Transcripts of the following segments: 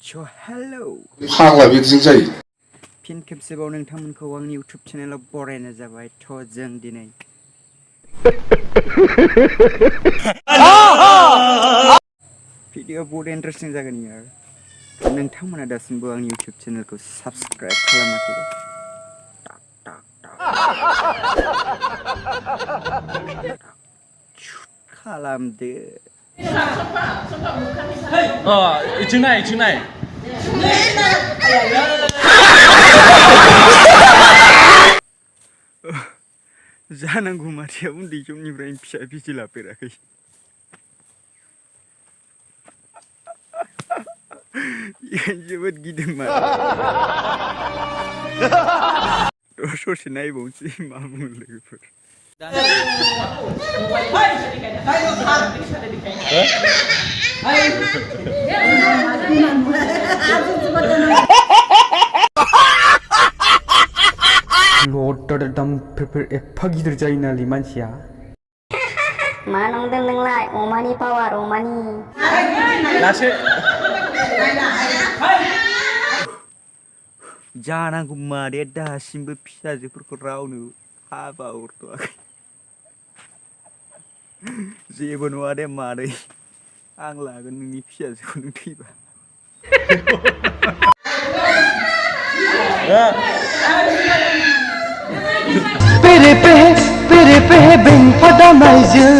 Hello. फाग्ला बिदिजों जायो फिन खेबसेबाव नोंथांमोनखौ आंनि इउट्युब चेनेलाव बरायनाय जाबाय जों दिनै भिडिअ बहुत इन्टारेस्टिं जागोन यार नोंथांमोना दासिमबो आंनि इउट्युब चेनेलखौ साबस्क्राइब खालामाखैबा खालामदो 이층 나이 जानांगौ माथिया उन्दै समनिफ्रायनो फिसा फिसि लाफेराखै जोबोद गिदिर ससे नायबावनोसै मा बुङो लोगोफोर लद दामफोर एफा गिदिर जायो नालाय मानसिया मा नंदों नोंलाय अमानि पावार अमानि लासे जानांगौ मादैया दासिमबो फिसाजोफोरखौ रावनो हाबा हरथ'वाखै जेबो नङा दे मादै आं लागोन नोंनि फिसाजोखौ नों थैबा पेरे पे बेंफादा नायजों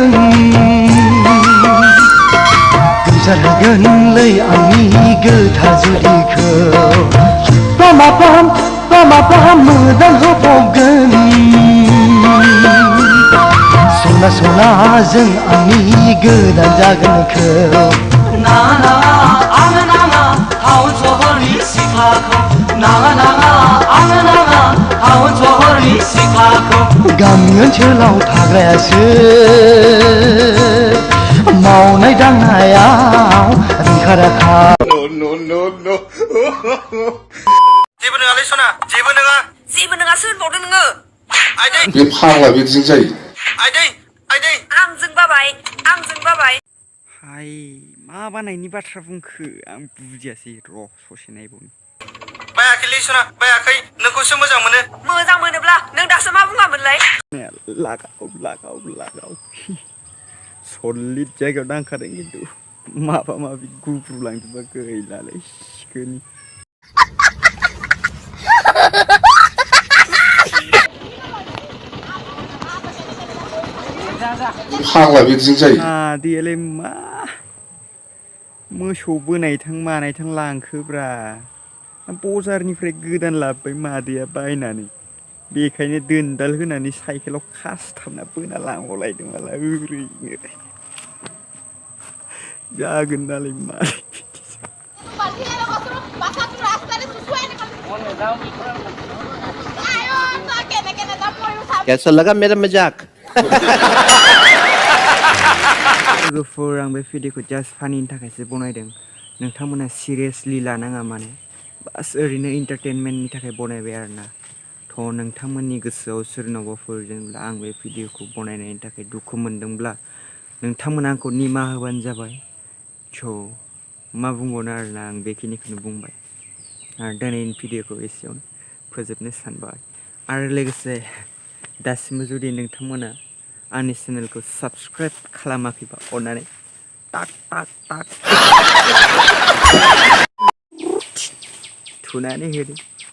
गोमजागोनलै आंनि गोथार जुलिखौ प्रमाम मोदान होबावगोन सना जों आंनि गोदान जागोनखौ नाङा आङो नाङा टाउन सहरनि सिख्लाखौ नाङा आङो नाङा टाउन सहरनि सिख्लाखौ गामि ओनसोलाव थाग्रायासो मावनाय दांनायाव रोंखा राखा जेबो नङालै सना जेबो नङा सोर होनबावदों नोङो आइदै बे फाग्ला बिदिजों जायो आइदै आंजों बाबाय हाय मा बानायनि बाथ्रा बुंखो आं बुजियासै र' ससे नायबावनि बायाखैलै सना बायाखै नोंखौसो मोजां मोनोब्ला नों दासो मा बुङामोनलाय लागाव सलिड जायगायाव दांखादों खिन्थु माबा माबि गुब्रुलांजोबा गैलालै सिखोनि फाग्ला बिदिजों जायो मादैयालाय मा मोसौ बोनायथां मानायथां लांखोब्रा बजारनिफ्राय गोदान लाबोबाय मादैया बायनानै बेखायनो दोनदाल होनानै साइकेलाव खासथाबना बोना लांबावलायदों माला ओरैनो जागोन नालाय मादै कैसा लगा मेरा मजाक लोगोफोर आं बे भिडिअखौ जास्ट फानिनि थाखायसो बनायदों नोंथांमोना सिरियासलि लानाङा माने बास ओरैनो इन्टारटेनमेन्टनि थाखाय बनायबाय आरोना थ' नोंथांमोननि गोसोआव सोरनावबाफोर जेनेबा आं बे भिडिअखौ बनायनायनि थाखाय दुखु मोनदोंब्ला नोंथांमोना आंखौ निमाहा होबानो जाबाय स' मा बुंबावनो आरोना आं बेखिनिखौनो बुंबाय आरो दिनैनि भिडिअखौ एसेयावनो फोजोबनो सानबाय आरो लोगोसे दासिमबो जुदि नोंथांमोना आंनि चेनेलखौ साबस्क्राइब खालामाखैबा अन्नानै टाक थुनानै होदो